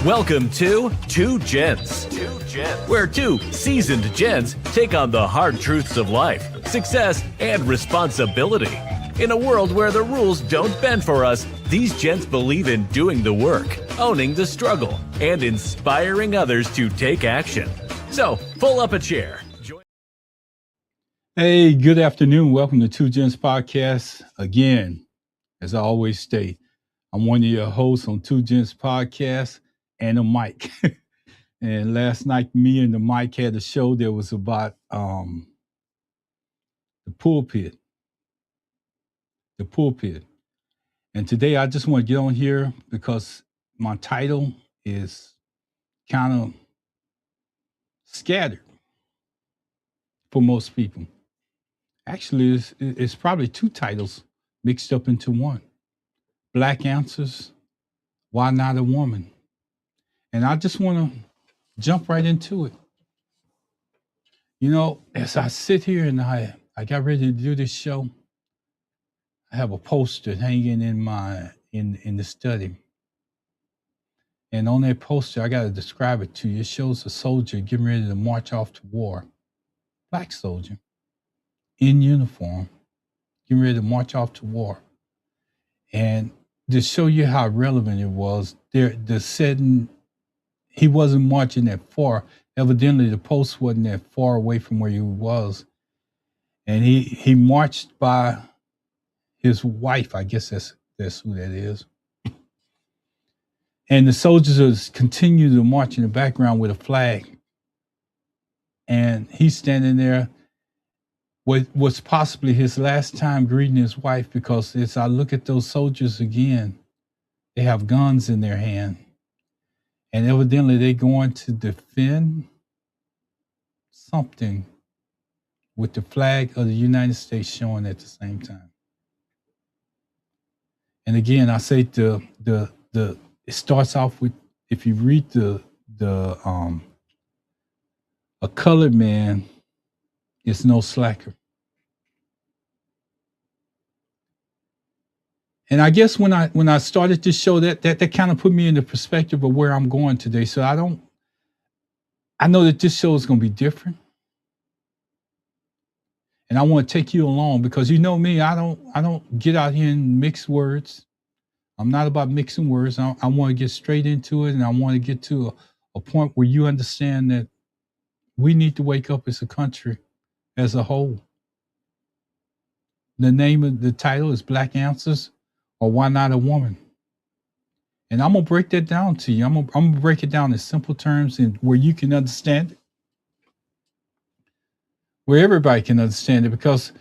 Welcome to Two Gents, where two seasoned gents take on the hard truths of life, success, and responsibility. In a world where the rules don't bend for us, these gents believe in doing the work, owning the struggle, and inspiring others to take action. So, pull up a chair. Hey, good afternoon. Welcome to Two Gents Podcast. Again, as I always state, I'm one of your hosts on Two Gents Podcast and a mic. And last night, me and the mic had a show that was about the pulpit. The pulpit. And today I just want to get on here because my title is kind of scattered for most people. Actually, it's probably two titles mixed up into one. Black Answers, Why Not a Woman? And I just want to jump right into it. You know, as I sit here and I got ready to do this show, I have a poster hanging in the study. And on that poster, I got to describe it to you. It shows a soldier getting ready to march off to war. Black soldier in uniform, getting ready to march off to war. And to show you how relevant it was, the setting, he wasn't marching that far. Evidently, the post wasn't that far away from where he was. And he marched by his wife, I guess that's who that is. And the soldiers continue to march in the background with a flag. And he's standing there with what's possibly his last time greeting his wife, because as I look at those soldiers again, they have guns in their hand. And evidently they're going to defend something with the flag of the United States showing at the same time. And again, I say it starts off with, if you read a colored man is no slacker. And I guess when I started this show, that kind of put me in the perspective of where I'm going today. So I know that this show is going to be different. And I want to take you along because you know me, I don't get out here and mix words. I'm not about mixing words. I want to get straight into it, and I want to get to a point where you understand that we need to wake up as a country as a whole. The name of the title is Black Answers, or Why Not a Woman? And I'm going to break that down to you. I'm going to break it down in simple terms and where you can understand it, where everybody can understand it, because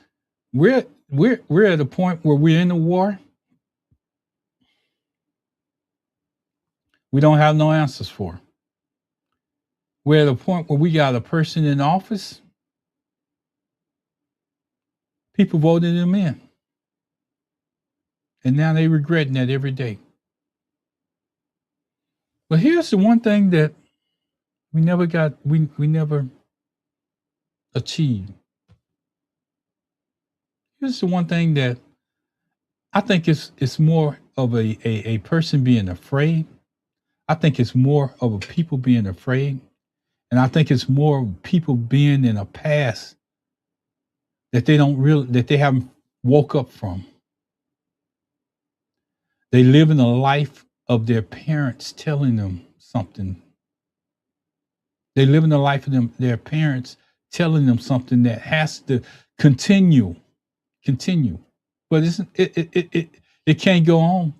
we're at a point where we're in a war. We don't have no answers for. We're at a point where we got a person in office. People voted him in. And now they're regretting that every day. But here's the one thing that we never achieved. Here's the one thing that I think it's more of a person being afraid. I think it's more of a people being afraid. And I think it's more of people being in a past that they haven't woke up from. They live in a life of their parents telling them something. They live in the life of their parents telling them something that has to continue. But it can't go on.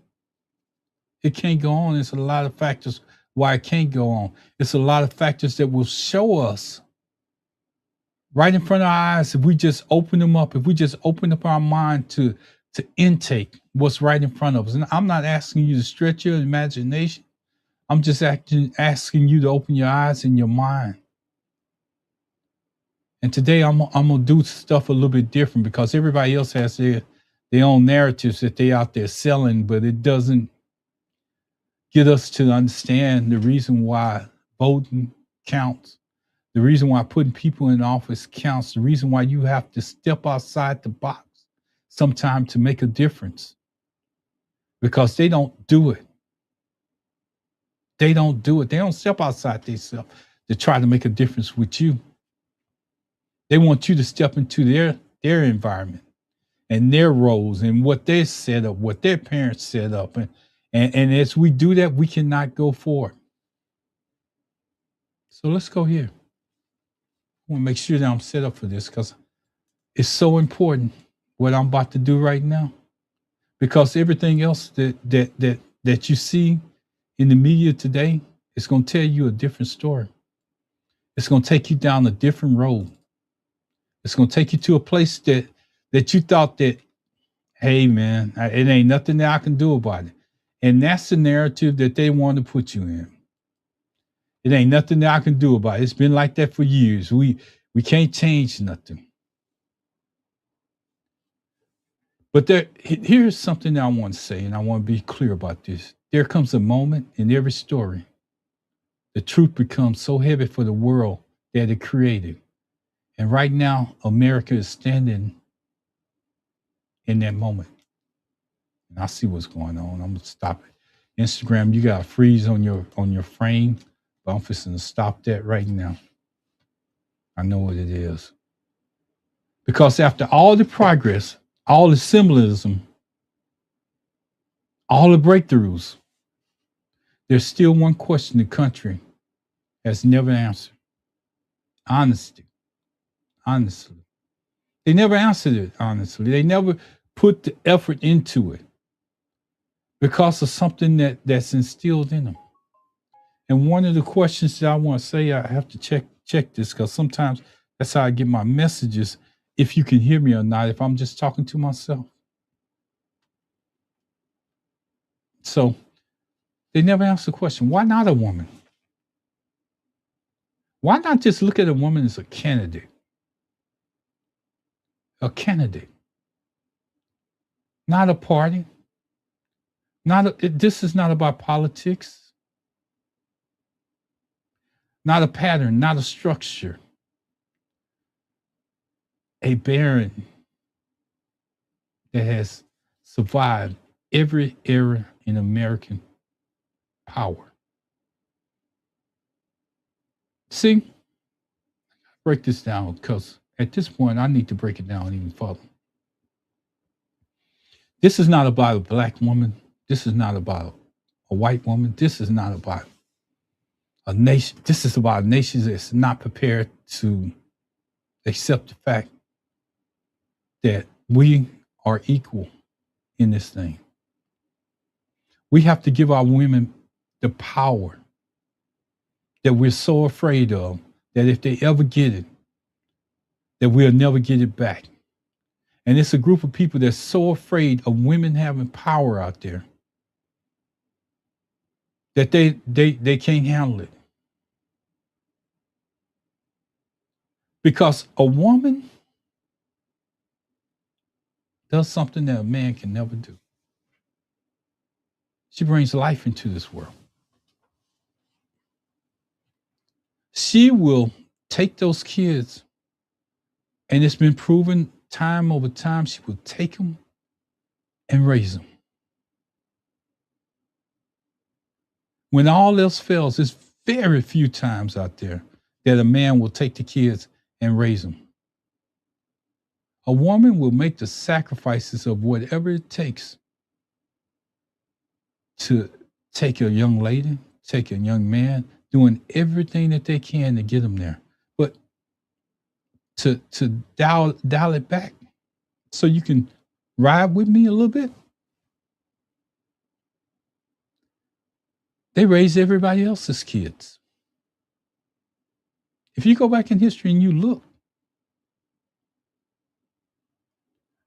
It can't go on. There's a lot of factors why it can't go on. It's a lot of factors that will show us right in front of our eyes if we just open them up, if we just open up our mind to intake what's right in front of us. And I'm not asking you to stretch your imagination. I'm just asking you to open your eyes and your mind. And today I'm gonna do stuff a little bit different because everybody else has their own narratives that they out there selling, but it doesn't get us to understand the reason why voting counts, the reason why putting people in office counts, the reason why you have to step outside the box sometimes to make a difference, because they don't do it. They don't do it. They don't step outside themselves to try to make a difference with you. They want you to step into their environment and their roles and what they set up, what their parents set up. And as we do that, we cannot go forward. So let's go here. I want to make sure that I'm set up for this because it's so important what I'm about to do right now. Because everything else that you see in the media today is going to tell you a different story. It's going to take you down a different road. It's going to take you to a place that you thought that, hey, man, it ain't nothing that I can do about it. And that's the narrative that they want to put you in. It ain't nothing that I can do about it. It's been like that for years. We can't change nothing. But here's something that I want to say, and I want to be clear about this. There comes a moment in every story, the truth becomes so heavy for the world that it created. And right now, America is standing in that moment. And I see what's going on. I'm gonna stop it. Instagram, you got a freeze on your frame, but I'm fixing to stop that right now. I know what it is. Because after all the progress, all the symbolism, all the breakthroughs, there's still one question the country has never answered. Honesty. Honestly. They never answered it honestly. They never put the effort into it because of something that's instilled in them. And one of the questions that I want to say, I have to check this because sometimes that's how I get my messages, if you can hear me or not, if I'm just talking to myself. So they never asked the question, why not a woman? Why not just look at a woman as a candidate? A candidate. Not a party. This is not about politics. Not a pattern, not a structure. A baron that has survived every era in American power. See, break this down because at this point I need to break it down even further. This is not about a black woman. This is not about a white woman. This is not about a nation. This is about a nation that's not prepared to accept the fact that we are equal in this thing. We have to give our women the power that we're so afraid of, that if they ever get it, that we'll never get it back. And it's a group of people that's so afraid of women having power out there that they can't handle it. Because a woman does something that a man can never do. She brings life into this world. She will take those kids, and it's been proven time over time, she will take them and raise them. When all else fails, there's very few times out there that a man will take the kids and raise them. A woman will make the sacrifices of whatever it takes to take a young lady, take a young man, doing everything that they can to get them there. But to dial it back so you can ride with me a little bit. They raised everybody else's kids. If you go back in history and you look,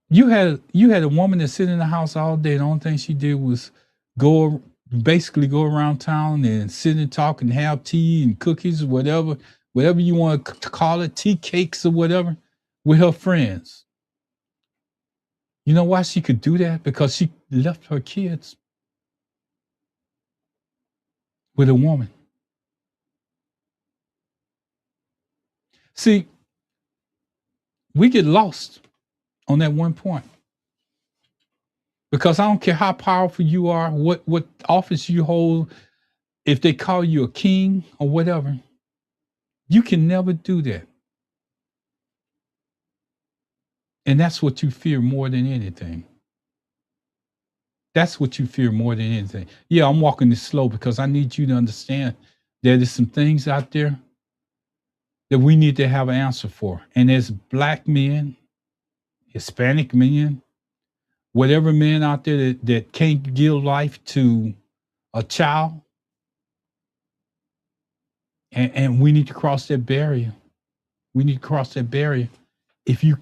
you had a woman that sit in the house all day. The only thing she did was basically go around town and sit and talk and have tea and cookies, whatever you want to call it, tea cakes or whatever, with her friends. You know why she could do that? Because she left her kids with a woman. See, we get lost on that one point. Because I don't care how powerful you are, what office you hold, if they call you a king or whatever, you can never do that. And that's what you fear more than anything. That's what you fear more than anything. Yeah, I'm walking this slow because I need you to understand that there's some things out there that we need to have an answer for. And as black men, Hispanic men, whatever men out there that can't give life to a child, and we need to cross that barrier. We need to cross that barrier. If you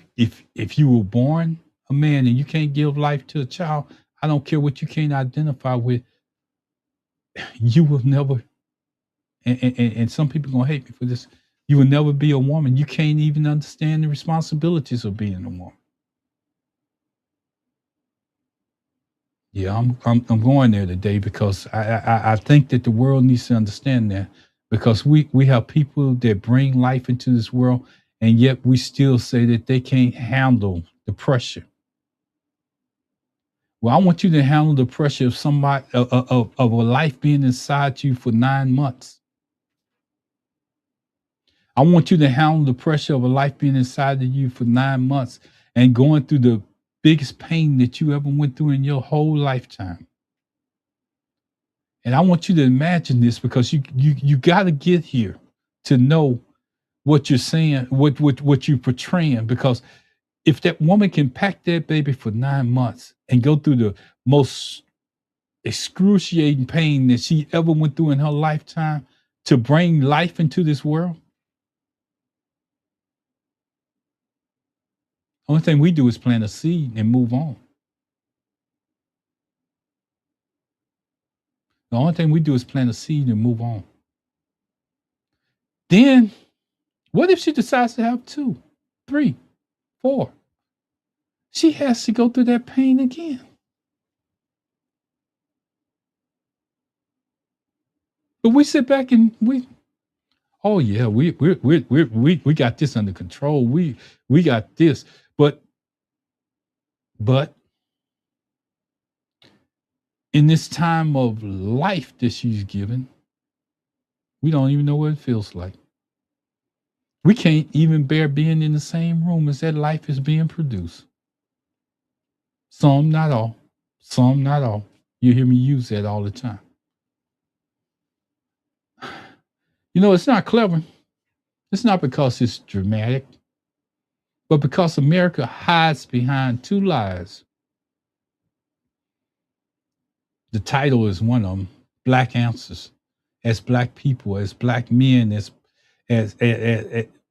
were born a man and you can't give life to a child, I don't care what you can't identify with, you will never. And some people gonna hate me for this. You will never be a woman. You can't even understand the responsibilities of being a woman. Yeah, I'm going there today because I think that the world needs to understand that, because we have people that bring life into this world, and yet we still say that they can't handle the pressure. Well, I want you to handle the pressure of somebody of a life being inside you for 9 months. I want you to handle the pressure of a life being inside of you for 9 months and going through the biggest pain that you ever went through in your whole lifetime. And I want you to imagine this, because you got to get here to know what you're saying, what you're portraying. Because if that woman can pack that baby for 9 months and go through the most excruciating pain that she ever went through in her lifetime to bring life into this world, the only thing we do is plant a seed and move on. The only thing we do is plant a seed and move on. Then, what if she decides to have 2, 3, 4? She has to go through that pain again. But we sit back and oh yeah, we got this under control. We got this. But in this time of life that she's given, we don't even know what it feels like. We can't even bear being in the same room as that life is being produced. Some, not all. Some, not all. You hear me use that all the time. You know, it's not clever. It's not because it's dramatic, but because America hides behind 2 lies. The title is one of them: Black Answers. As Black people, as Black men, as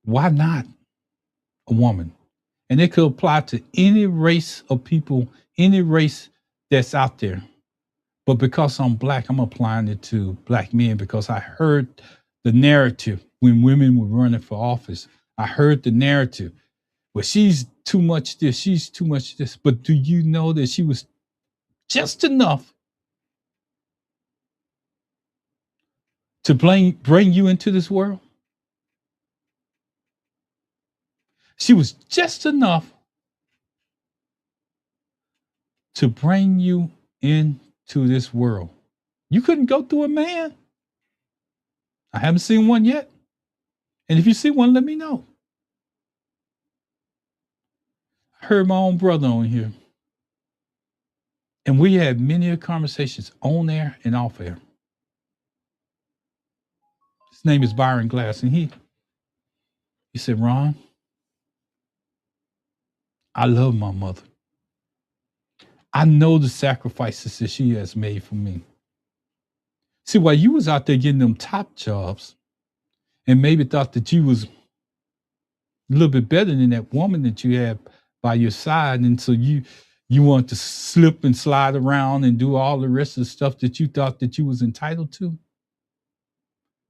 why not a woman? And it could apply to any race of people, any race that's out there. But because I'm Black, I'm applying it to Black men, because I heard the narrative when women were running for office. I heard the narrative. Well, she's too much this, she's too much this. But do you know that she was just enough to bring you into this world? She was just enough to bring you into this world. You couldn't go through a man. I haven't seen one yet. And if you see one, let me know. I heard my own brother on here. And we had many conversations on air and off air. His name is Byron Glass. And he said, Ron, I love my mother. I know the sacrifices that she has made for me. See, while you was out there getting them top jobs and maybe thought that you was a little bit better than that woman that you had by your side, and so you want to slip and slide around and do all the rest of the stuff that you thought that you was entitled to,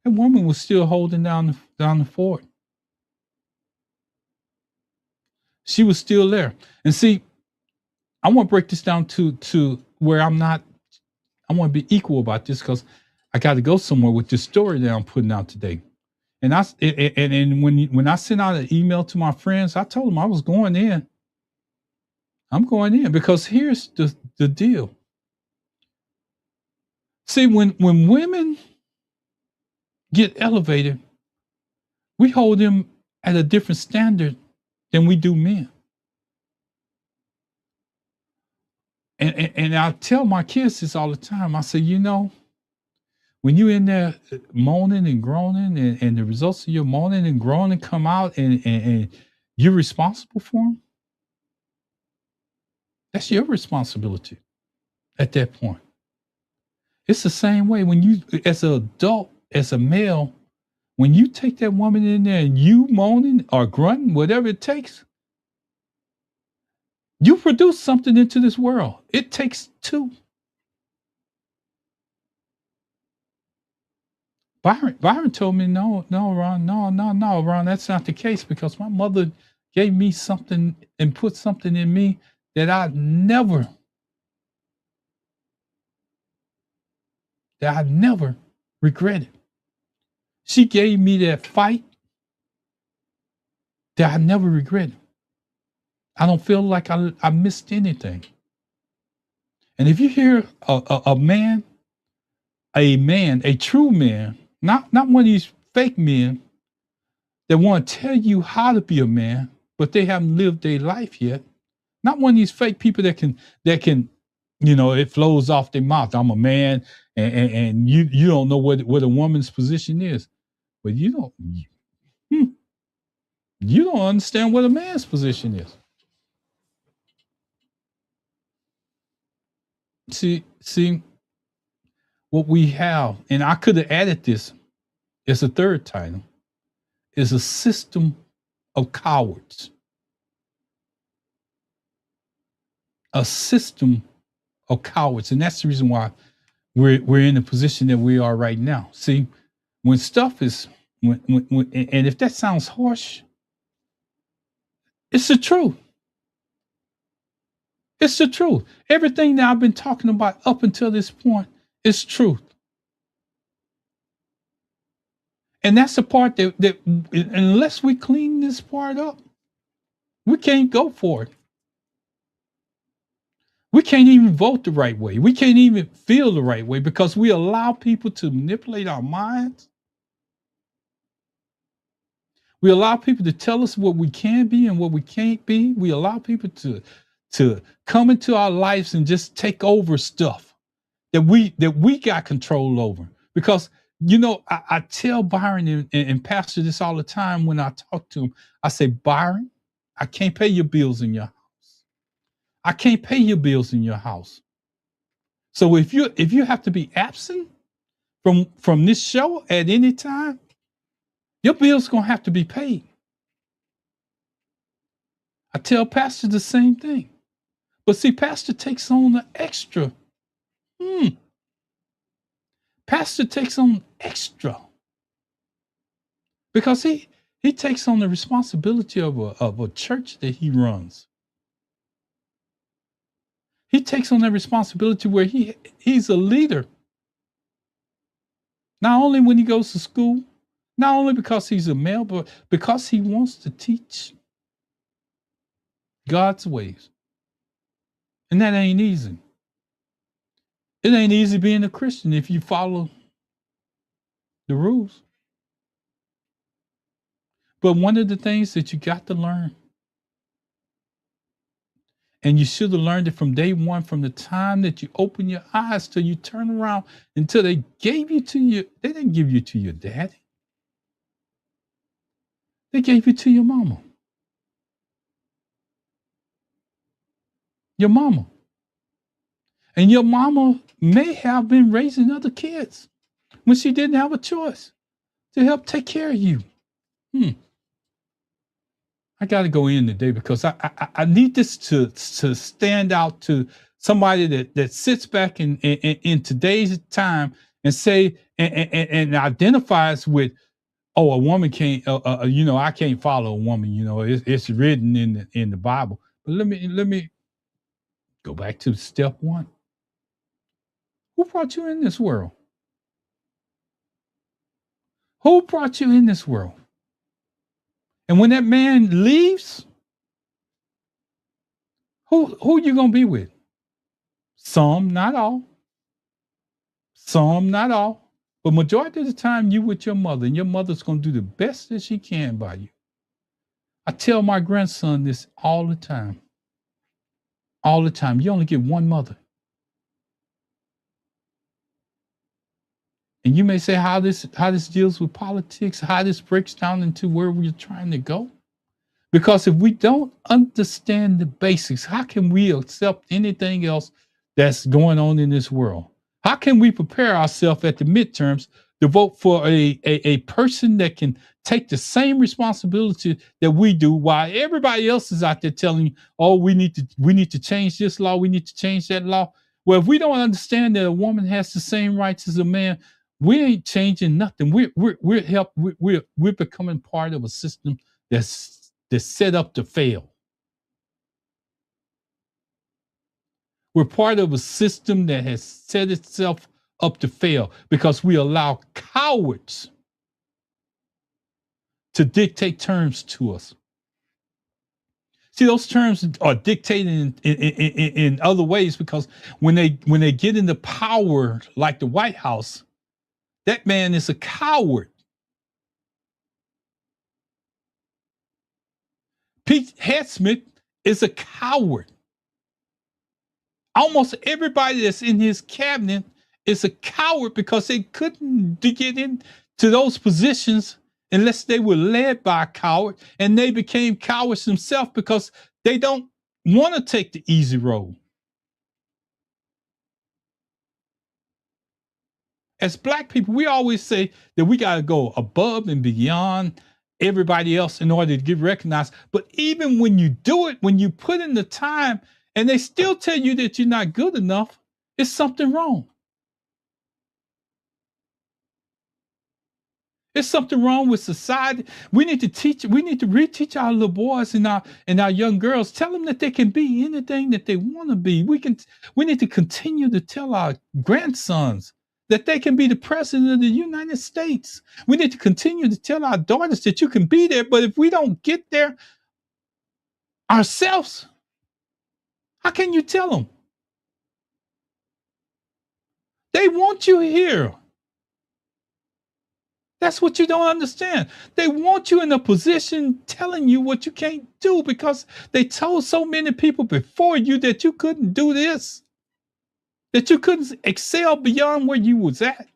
that woman was still holding down the fort. She was still there. And see, I want to break this down to where I want to be equal about this, because I got to go somewhere with this story that I'm putting out today. And when I sent out an email to my friends, I told them I was going in. I'm going in because here's the deal. See, when women get elevated, we hold them at a different standard than we do men. And I tell my kids this all the time. I say, when you're in there moaning and groaning, and the results of your moaning and groaning come out, and you're responsible for them, that's your responsibility at that point. It's the same way when you, as an adult, as a male, when you take that woman in there and you moaning or grunting, whatever it takes, you produce something into this world. It takes two. Byron told me, no, Ron, no, Ron, that's not the case, because my mother gave me something and put something in me that I never regretted. She gave me that fight that I never regretted. I don't feel like I missed anything. And if you hear a man, a true man, not one of these fake men that want to tell you how to be a man, but they haven't lived their life yet. Not one of these fake people that can, it flows off their mouth. I'm a man, and you don't know what a woman's position is, but you don't understand what a man's position is. See what we have, and I could have added this as a third title, is a system of cowards. A system of cowards, and that's the reason why we're in the position that we are right now. See, when stuff is, when and if that sounds harsh, it's the truth. It's the truth. Everything that I've been talking about up until this point is truth. And that's the part that unless we clean this part up, we can't go for it. We can't even vote the right way. We can't even feel the right way, because we allow people to manipulate our minds. We allow people to tell us what we can be and what we can't be. We allow people to come into our lives and just take over stuff that we got control over. Because I tell Byron and Pastor this all the time when I talk to him. I say, Byron, I can't pay your bills in your house. I can't pay your bills in your house. So if you have to be absent from this show at any time, your bill's gonna have to be paid. I tell Pastor the same thing. But see, Pastor takes on the extra. Pastor takes on extra. Because he takes on the responsibility of a church that he runs. He takes on that responsibility where he's a leader. Not only when he goes to school, not only because he's a male, but because he wants to teach God's ways. And that ain't easy. It ain't easy being a Christian if you follow the rules. But one of the things that you got to learn, and you should have learned it from day one, from the time that you open your eyes till you turn around, until they gave you to you. They didn't give you to your daddy. They gave you to your mama. Your mama. And your mama may have been raising other kids when she didn't have a choice to help take care of you. I got to go in today, because I need this to stand out to somebody that sits back in today's time and say and identifies with, a woman can't, I can't follow a woman. It's written in the Bible. But let me go back to step one. Who brought you in this world? Who brought you in this world? And when that man leaves, who you gonna be with? Some, not all. Some, not all. But majority of the time, you with your mother, and your mother's going to do the best that she can by you. I tell my grandson this all the time. All the time. You only get one mother. And you may say how this deals with politics, how this breaks down into where we're trying to go. Because if we don't understand the basics, how can we accept anything else that's going on in this world? How can we prepare ourselves at the midterms to vote for a person that can take the same responsibility that we do, while everybody else is out there telling you, oh, we need to change this law, we need to change that law. Well, if we don't understand that a woman has the same rights as a man, we ain't changing nothing. We're becoming part of a system that's set up to fail. We're part of a system that has set itself up to fail because we allow cowards to dictate terms to us. See, those terms are dictated in other ways because when they get into power, like the White House, that man is a coward. Pete Hegseth is a coward. Almost everybody that's in his cabinet is a coward because they couldn't get into those positions unless they were led by a coward, and they became cowards themselves because they don't want to take the easy road. As Black people, we always say that we got to go above and beyond everybody else in order to get recognized. But even when you do it, when you put in the time and they still tell you that you're not good enough, it's something wrong. There's something wrong with society. We need to reteach our little boys and our young girls, tell them that they can be anything that they want to be. We need to continue to tell our grandsons that they can be the president of the United States. We need to continue to tell our daughters that you can be there, but if we don't get there ourselves, how can you tell them? They want you here. That's what you don't understand. They want you in a position telling you what you can't do because they told so many people before you that you couldn't do this, that you couldn't excel beyond where you was at.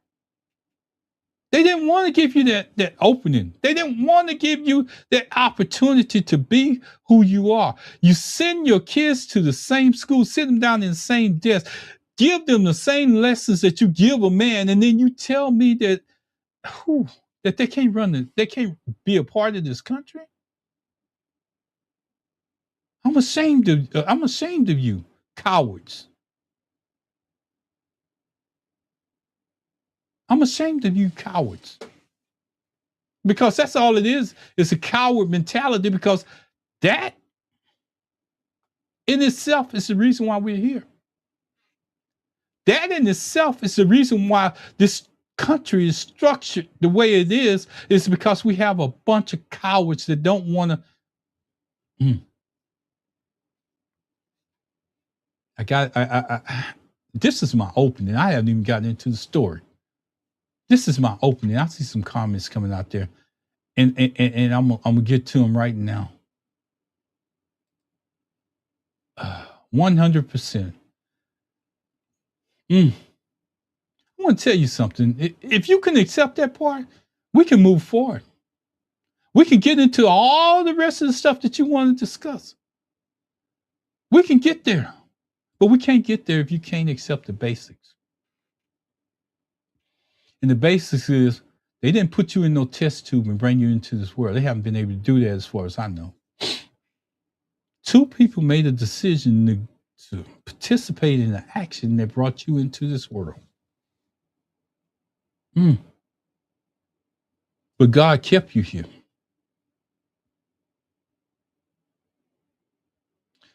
They didn't want to give you that opening. They didn't want to give you that opportunity to be who you are. You send your kids to the same school, sit them down in the same desk, give them the same lessons that you give a man, and then you tell me that that they can't be a part of this country. I'm ashamed of you, cowards. I'm ashamed of you, cowards. Because that's all it is. It's a coward mentality, because that in itself is the reason why we're here. That in itself is the reason why this country is structured the way it is because we have a bunch of cowards that don't want to. This is my opening. I haven't even gotten into the story. This is my opening. I see some comments coming out there, and I'm gonna get to them right now. 100%. I want to tell you something. If you can accept that part, we can move forward. We can get into all the rest of the stuff that you want to discuss. We can get there, but we can't get there if you can't accept the basics. And the basics is they didn't put you in no test tube and bring you into this world. They haven't been able to do that as far as I know. Two people made a decision to participate in an action that brought you into this world. But God kept you here.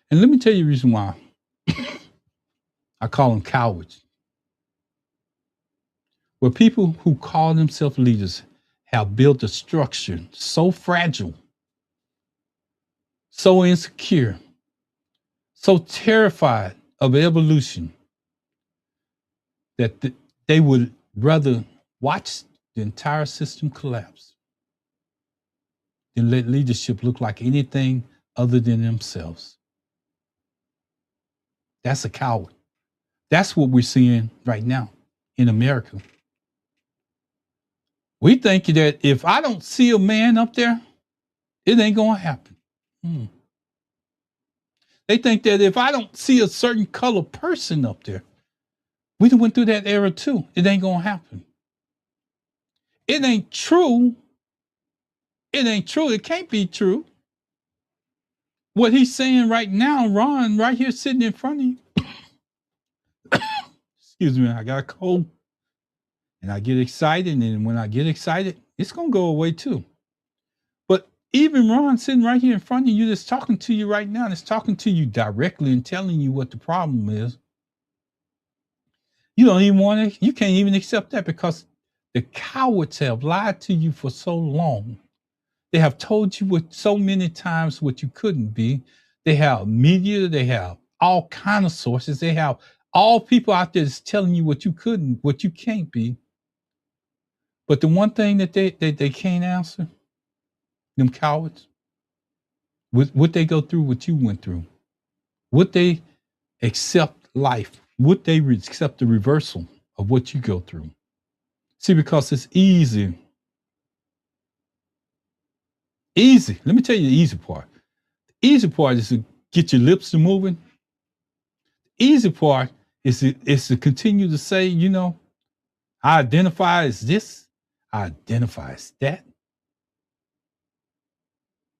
And let me tell you the reason why I call them cowards. Where people who call themselves leaders have built a structure so fragile, so insecure, so terrified of evolution that they would rather watch the entire system collapse, then let leadership look like anything other than themselves. That's a coward. That's what we're seeing right now in America. We think that if I don't see a man up there, it ain't going to happen. They think that if I don't see a certain color person up there, we done went through that era too. It ain't going to happen. It ain't true. It ain't true. It can't be true. What he's saying right now, Ron, right here sitting in front of you. Excuse me, I got a cold. And I get excited. And when I get excited, it's going to go away too. But even Ron sitting right here in front of you, that's talking to you right now, that's talking to you directly and telling you what the problem is. You don't even want to, you can't even accept that because the cowards have lied to you for so long. They have told you what so many times what you couldn't be. They have media, they have all kind of sources. They have all people out there that's telling you what you couldn't, what you can't be. But the one thing that they can't answer, them cowards, would they go through what you went through? Would they accept life? Would they accept the reversal of what you go through? See, because it's easy. Easy. Let me tell you the easy part. The easy part is to get your lips to moving. The easy part is to continue to say, you know, I identify as this, I identify as that.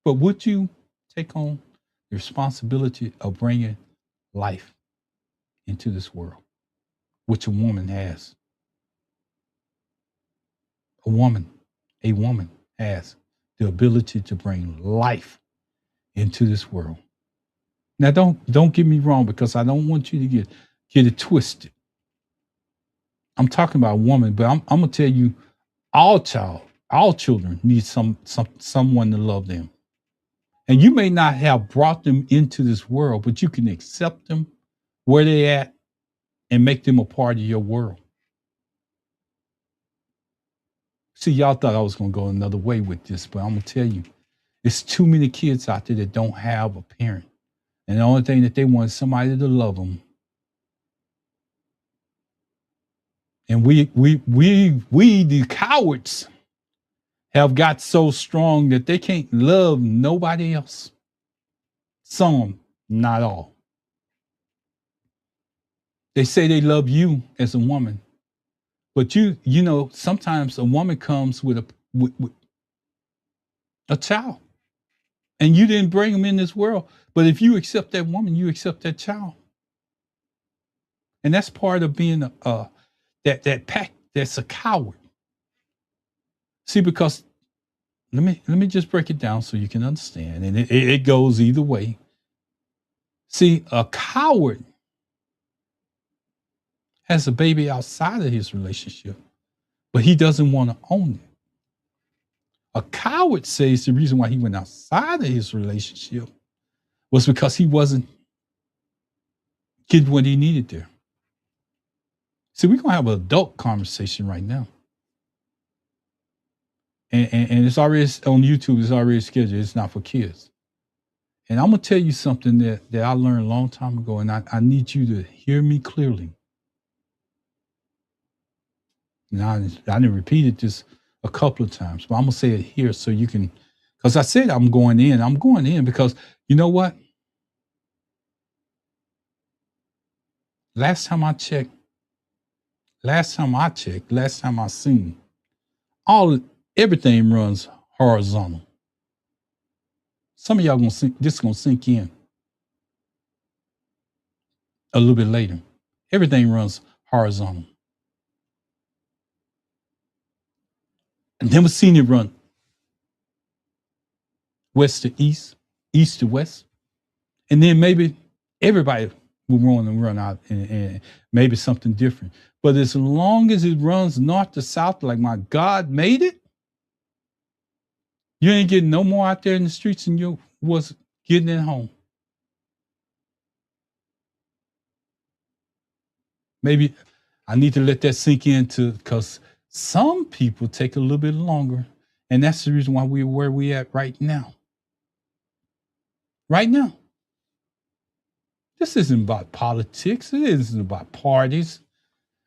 But would you take on the responsibility of bringing life into this world, which a woman has? A woman has the ability to bring life into this world. Now, don't get me wrong, because I don't want you to get it twisted. I'm talking about a woman, but I'm gonna tell you, all children need someone to love them. And you may not have brought them into this world, but you can accept them where they at and make them a part of your world. See, y'all thought I was gonna go another way with this, but I'm gonna tell you, it's too many kids out there that don't have a parent. And the only thing that they want is somebody to love them. And we the cowards have got so strong that they can't love nobody else. Some, not all. They say they love you as a woman, but you know, sometimes a woman comes with a child, and you didn't bring them in this world. But if you accept that woman, you accept that child, and that's part of being that pack that's a coward. See, because let me just break it down so you can understand, and it goes either way. See, a coward has a baby outside of his relationship, but he doesn't want to own it. A coward says the reason why he went outside of his relationship was because he wasn't getting what he needed there. See, we're going to have an adult conversation right now. And it's already on YouTube, it's already scheduled. It's not for kids. And I'm going to tell you something that I learned a long time ago, and I need you to hear me clearly. Now, I didn't repeat this a couple of times, but I'm going to say it here so you can, because I said I'm going in because you know what? Last time I seen, everything runs horizontal. Some of y'all this is gonna sink in a little bit later. Everything runs horizontal. I've never seen it run west to east, east to west. And then maybe everybody will run out and maybe something different. But as long as it runs north to south, like my God made it, you ain't getting no more out there in the streets than you was getting at home. Maybe I need to let that sink into, because Some people take a little bit longer, and that's the reason why we're where we at right now. Right now. This isn't about politics. It isn't about parties.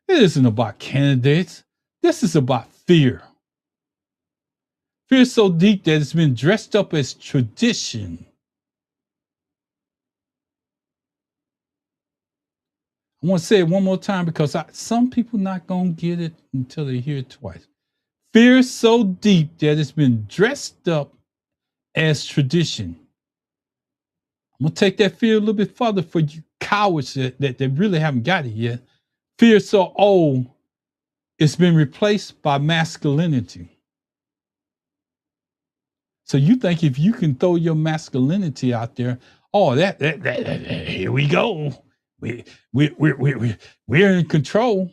It isn't about candidates. This is about fear. Fear so deep that it's been dressed up as tradition. I want to say it one more time because some people not going to get it until they hear it twice. Fear so deep that it's been dressed up as tradition. I'm going to take that fear a little bit further for you cowards that really haven't got it yet. Fear so old, it's been replaced by masculinity. So you think if you can throw your masculinity out there, oh, that here we go. We're in control.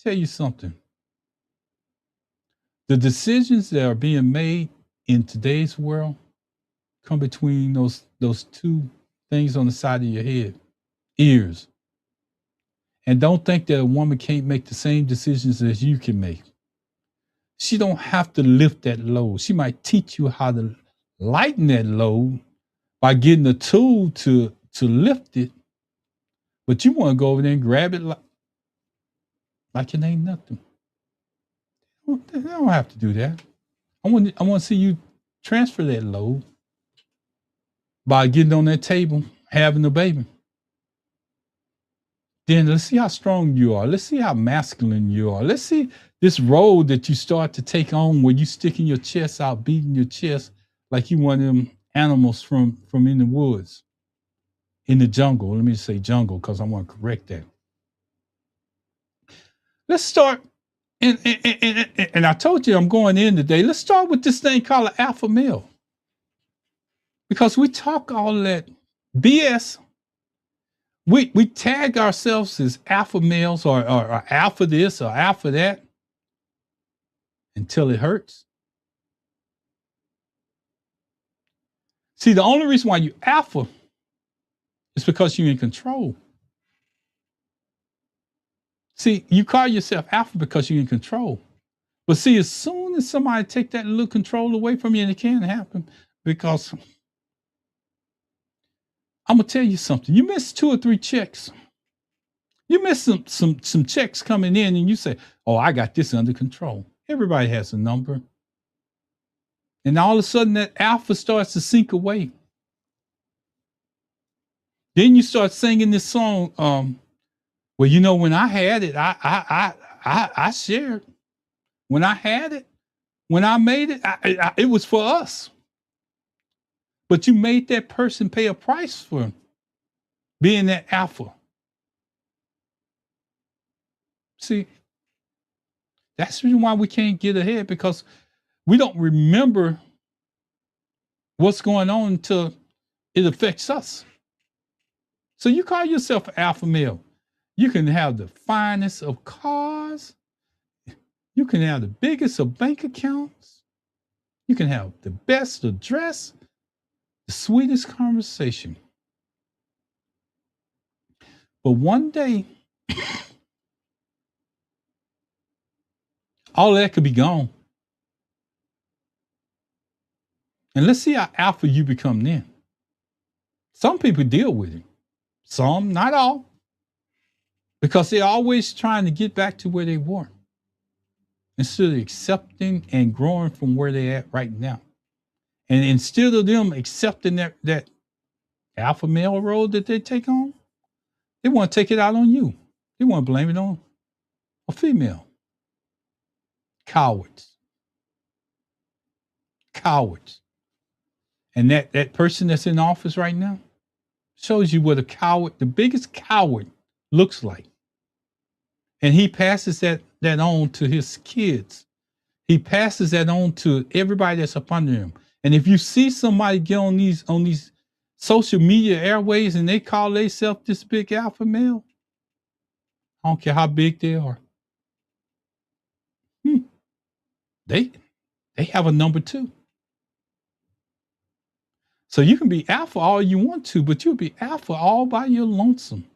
Tell you something. The decisions that are being made in today's world come between those two things on the side of your head, ears. And don't think that a woman can't make the same decisions as you can make. She don't have to lift that load. She might teach you how to lighten that load by getting a tool to lift it. But you want to go over there and grab it like it ain't nothing. They don't have to do that. I want to see you transfer that load by getting on that table, having a baby. Then let's see how strong you are. Let's see how masculine you are. Let's see this role that you start to take on where you sticking your chest out, beating your chest like you one of them animals from in the woods, in the jungle. Let me say jungle because I want to correct that. Let's start, and I told you I'm going in today. Let's start with this thing called an alpha male. Because we talk all that BS. We tag ourselves as alpha males or alpha this or alpha that until it hurts. See, the only reason why you alpha is because you're in control. See, you call yourself alpha because you're in control. But see, as soon as somebody take that little control away from you, and it can happen, because I'm gonna tell you something. You miss 2 or 3 checks. You miss some checks coming in, and you say, "Oh, I got this under control." Everybody has a number, and all of a sudden, that alpha starts to sink away. Then you start singing this song. Well, you know, when I had it, I shared. When I had it, when I made it, it was for us. But you made that person pay a price for being that alpha. See, that's the reason why we can't get ahead, because we don't remember what's going on until it affects us. So you call yourself an alpha male. You can have the finest of cars. You can have the biggest of bank accounts. You can have the best of dress, the sweetest conversation. But one day, all that could be gone. And let's see how alpha you become then. Some people deal with it. Some, not all. Because they're always trying to get back to where they were, instead of accepting and growing from where they're at right now. And instead of them accepting that alpha male role that they take on, they want to take it out on you. They want to blame it on a female. Cowards. Cowards. And that person that's in office right now shows you what a coward, the biggest coward, looks like. And he passes that on to his kids. He passes that on to everybody that's up under him. And if you see somebody get on these social media airways and they call themselves this big alpha male, I don't care how big they are. They have a number too. So you can be alpha all you want to, but you'll be alpha all by your lonesome.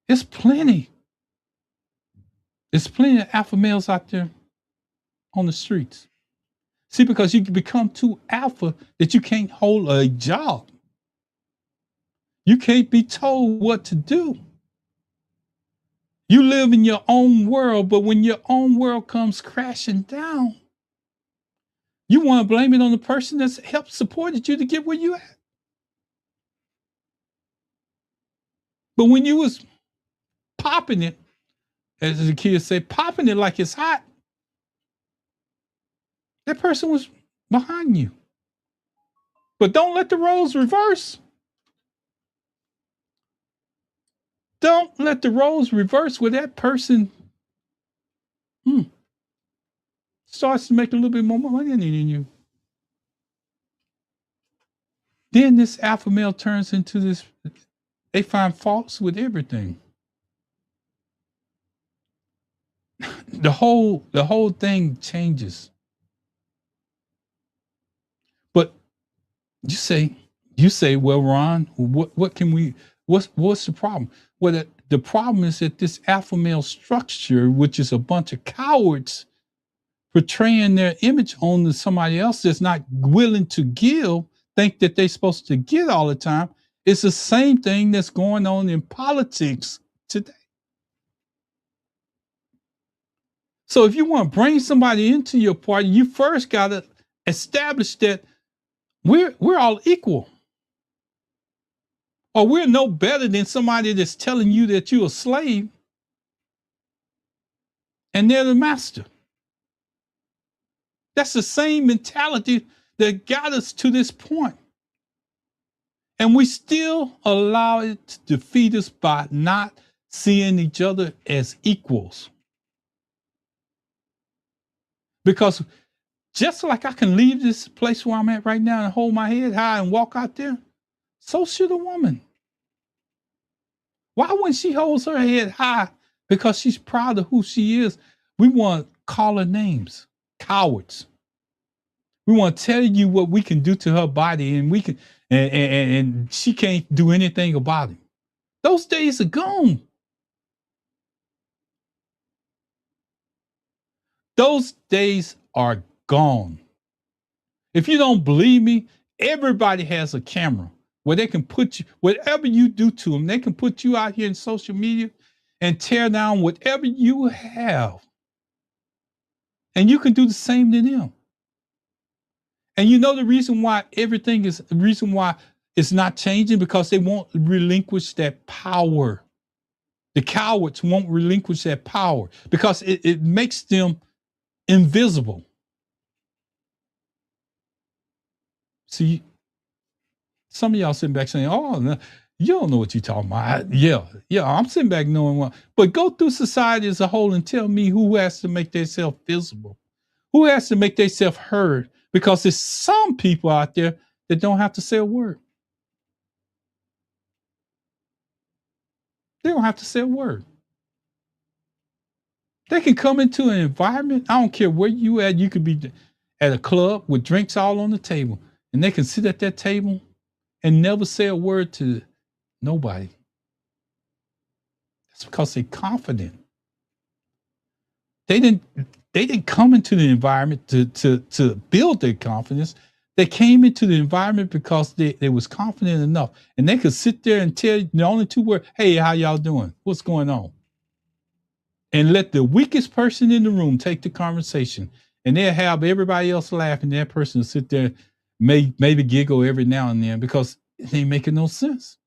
It's plenty There's plenty of alpha males out there on the streets. See, because you can become too alpha that you can't hold a job. You can't be told what to do. You live in your own world, but when your own world comes crashing down, you want to blame it on the person that's helped supported you to get where you at. But when you was popping it, as the kids say, popping it like it's hot, that person was behind you. But don't let the roles reverse. Don't let the roles reverse where that person starts to make a little bit more money than you. Then this alpha male turns into this, they find faults with everything. The whole thing changes. But you say, well, Ron, what can we, what's the problem? Well, the problem is that this alpha male structure, which is a bunch of cowards portraying their image on somebody else that's not willing to give, think that they're supposed to get all the time. It's the same thing that's going on in politics today. So if you want to bring somebody into your party, you first got to establish that we're all equal. Or we're no better than somebody that's telling you that you're a slave and they're the master. That's the same mentality that got us to this point. And we still allow it to defeat us by not seeing each other as equals. Because just like I can leave this place where I'm at right now and hold my head high and walk out there, so should a woman. Why when she holds her head high because she's proud of who she is, we want to call her names? Cowards. We want to tell you what we can do to her body, and we can, and she can't do anything about it. Those days are gone. Those days are gone. If you don't believe me, everybody has a camera where they can put you, whatever you do to them, they can put you out here in social media and tear down whatever you have. And you can do the same to them. And you know the reason why it's not changing, because they won't relinquish that power. The cowards won't relinquish that power because it makes them invisible. See, some of y'all sitting back saying, oh, no, you don't know what you're talking about. Yeah, I'm sitting back knowing what. But go through society as a whole and tell me who has to make themselves visible. Who has to make themselves heard? Because there's some people out there that don't have to say a word. They don't have to say a word. They can come into an environment. I don't care where you at. You could be at a club with drinks all on the table, and they can sit at that table and never say a word to nobody. That's because they're confident. They didn't come into the environment to build their confidence. They came into the environment because they was confident enough, and they could sit there and tell the only two words, hey, how y'all doing? What's going on? And let the weakest person in the room take the conversation, and they'll have everybody else laughing. That person will sit there, maybe giggle every now and then because it ain't making no sense.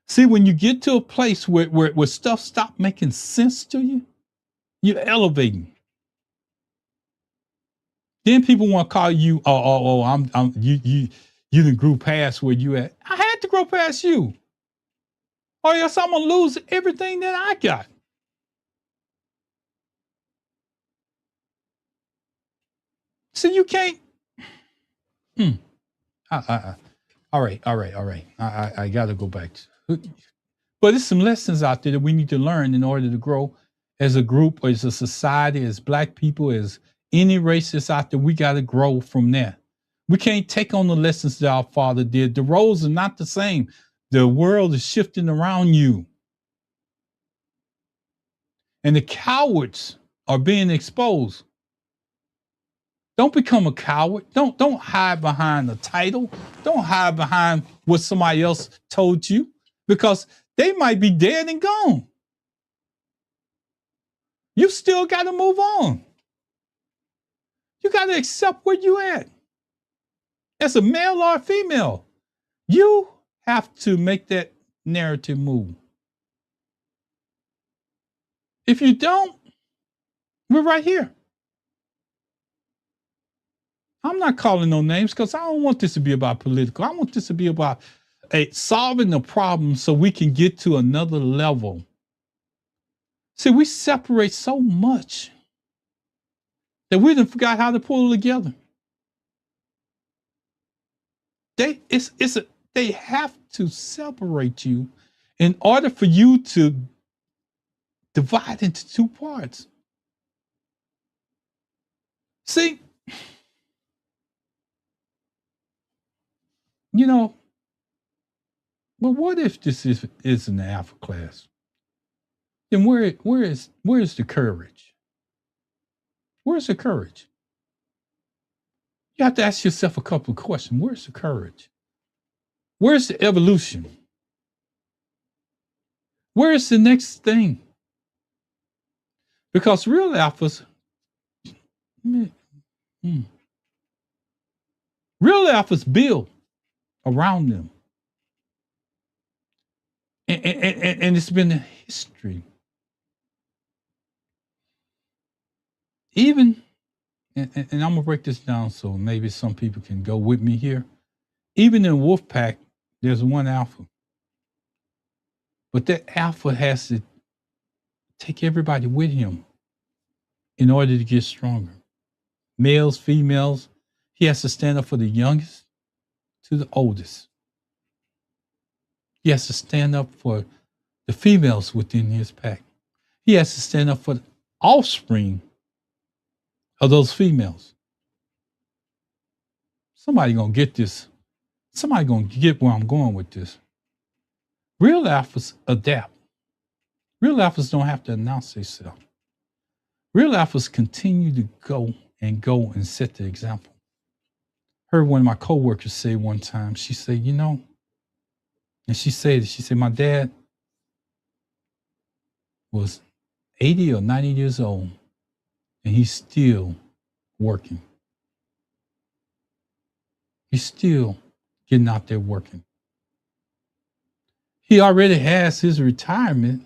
See, when you get to a place where stuff stop making sense to you, you're elevating. Then people want to call you, you didn't grow past where you at. I had to grow past you, or else I'm gonna lose everything that I got. So you can't. All right. I got to go back. But there's some lessons out there that we need to learn in order to grow as a group, as a society, as Black people, as any race that's out there. We got to grow from that. We can't take on the lessons that our father did. The roles are not the same. The world is shifting around you. and the cowards are being exposed. Don't become a coward. Don't hide behind a title. Don't hide behind what somebody else told you, because they might be dead and gone. You still got to move on. You got to accept where you at. As a male or a female, you have to make that narrative move. If you don't, we're right here. I'm not calling no names because I don't want this to be about political. I want this to be about solving the problem so we can get to another level. See, we separate so much that we done forgot how to pull together. They have to separate you in order for you to divide into two parts. See, but what if this is an alpha class? Then where is the courage? Where's the courage? You have to ask yourself a couple of questions. Where's the courage? Where's the evolution? Where's the next thing? Because real alphas, real alphas build around them. And it's been a history. Even, and I'm going to break this down so maybe some people can go with me here. Even in wolf pack, there's one alpha. But that alpha has to take everybody with him in order to get stronger. Males, females, he has to stand up for the youngest to the oldest. He has to stand up for the females within his pack. He has to stand up for the offspring of those females. Somebody gonna get this. Somebody gonna get where I'm going with this. Real alphas adapt. Real alphas don't have to announce themselves. Real alphas continue to go and set the example. Heard one of my coworkers say one time, she said, and she said, my dad was 80 or 90 years old and he's still working. He's still getting out there working. He already has his retirement,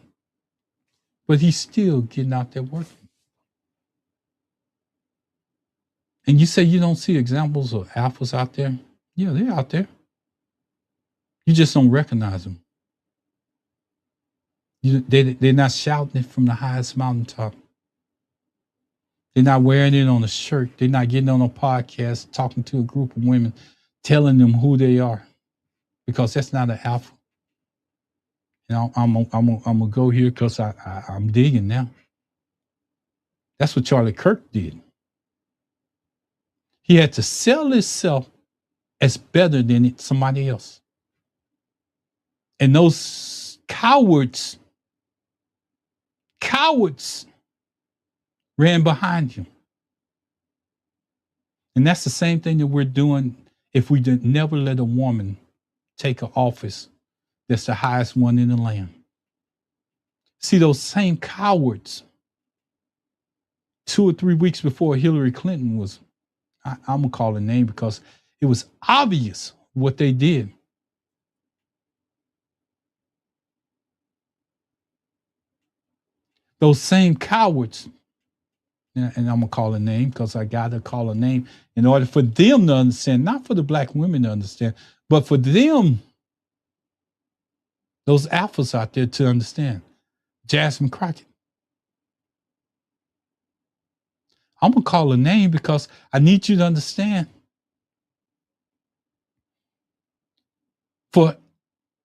but he's still getting out there working. And you say you don't see examples of alphas out there? Yeah, they're out there. You just don't recognize them. They're not shouting it from the highest mountaintop. They're not wearing it on a shirt. They're not getting on a podcast, talking to a group of women, telling them who they are, because that's not an alpha. I'm gonna go here because I'm digging now. That's what Charlie Kirk did. He had to sell himself as better than somebody else. And those cowards ran behind him. And that's the same thing that we're doing if we did never let a woman take an office that's the highest one in the land. See, those same cowards, 2 or 3 weeks before Hillary Clinton was, I'm going to call her name because it was obvious what they did. Those same cowards, and I'm going to call a name because I got to call a name in order for them to understand, not for the black women to understand, but for them, those alphas out there to understand. Jasmine Crockett. I'm going to call a name because I need you to understand. For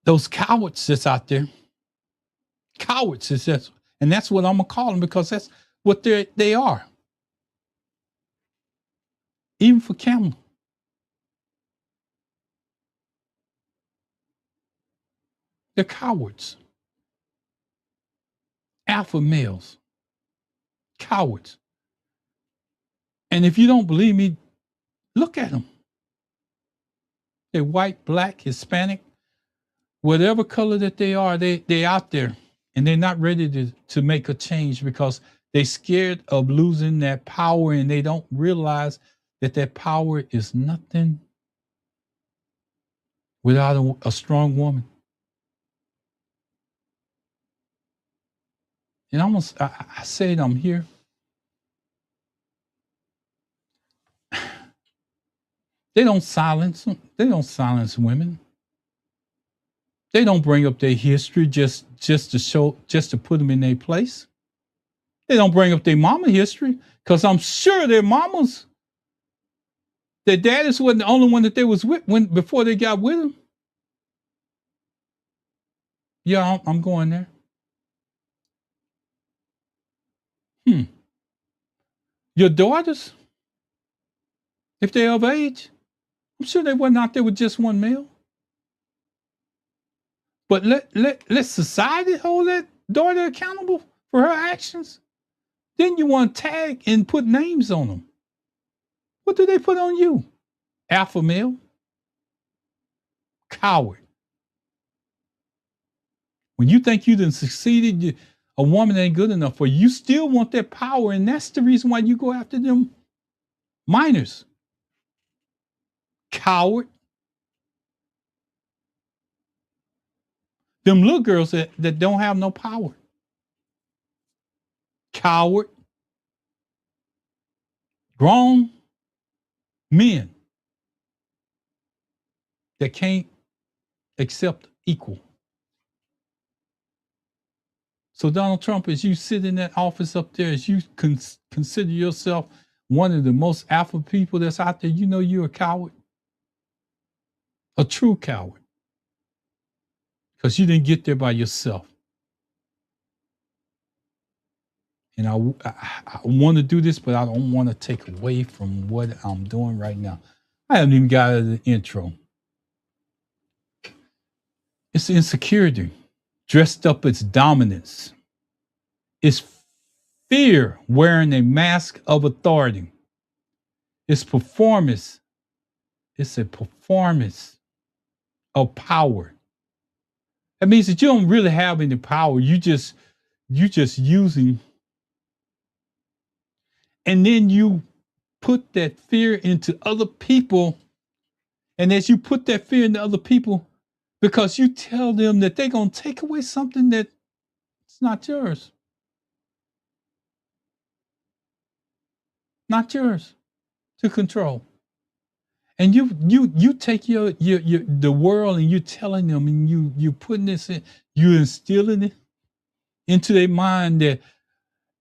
those cowards that's out there, cowards is that, and that's what I'm going to call them because that's what they are. Even for Kamala. They're cowards. Alpha males. Cowards. And if you don't believe me, look at them. They're white, black, Hispanic, whatever color that they are, they out there and they're not ready to make a change because they're scared of losing that power and they don't realize that that power is nothing without a strong woman. And I said I'm here. They don't silence them. They don't silence women. They don't bring up their history just to put them in their place. They don't bring up their mama history because I'm sure their mamas, their daddies wasn't the only one that they was with before they got with them. Yeah, I'm going there. Your daughters, if they're of age, I'm sure they wasn't out there with just one male. But let society hold that daughter accountable for her actions. Then you want to tag and put names on them. What do they put on you? Alpha male? Coward. When you think you done succeeded, a woman ain't good enough for you. You still want that power, and that's the reason why you go after them minors. Coward. Them little girls that don't have no power. Coward. Grown men that can't accept equal. So Donald Trump, as you sit in that office up there, as you consider yourself one of the most alpha people that's out there, you know you're a coward. A true coward. Because you didn't get there by yourself. And I want to do this, but I don't want to take away from what I'm doing right now. I haven't even got out of the intro. It's insecurity dressed up as dominance. It's fear wearing a mask of authority. It's performance. It's a performance of power. That means that you don't really have any power. You just using. And then you put that fear into other people. And as you put that fear into other people, because you tell them that they're going to take away something that's not yours. Not yours to control. And you take your the world and you're telling them and you putting this in, you instilling it into their mind that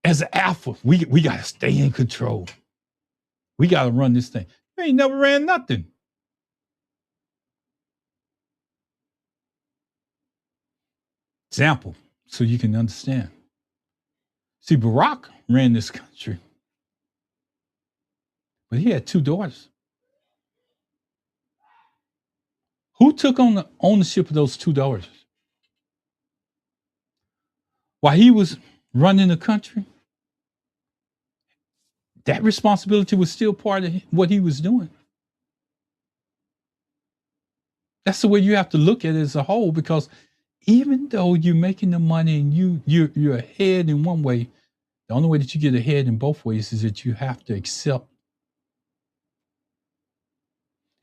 as an alpha, we got to stay in control. We got to run this thing. You ain't never ran nothing. Example, so you can understand. See, Barack ran this country, but he had two daughters. Who took on the ownership of those two daughters? While he was running the country, that responsibility was still part of what he was doing. That's the way you have to look at it as a whole, because even though you're making the money and you're ahead in one way, the only way that you get ahead in both ways is that you have to accept.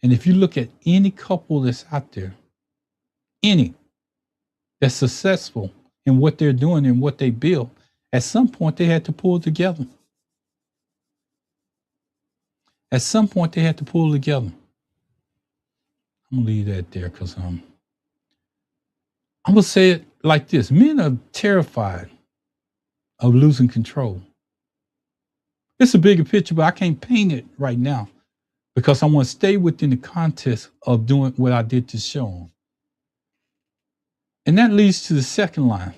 And if you look at any couple that's out there, any that's successful in what they're doing and what they build, at some point they had to pull together. At some point they had to pull together. I'm gonna leave that there because I'm gonna say it like this: men are terrified of losing control. It's a bigger picture, but I can't paint it right now because I want to stay within the context of doing what I did to show on. And that leads to the second line.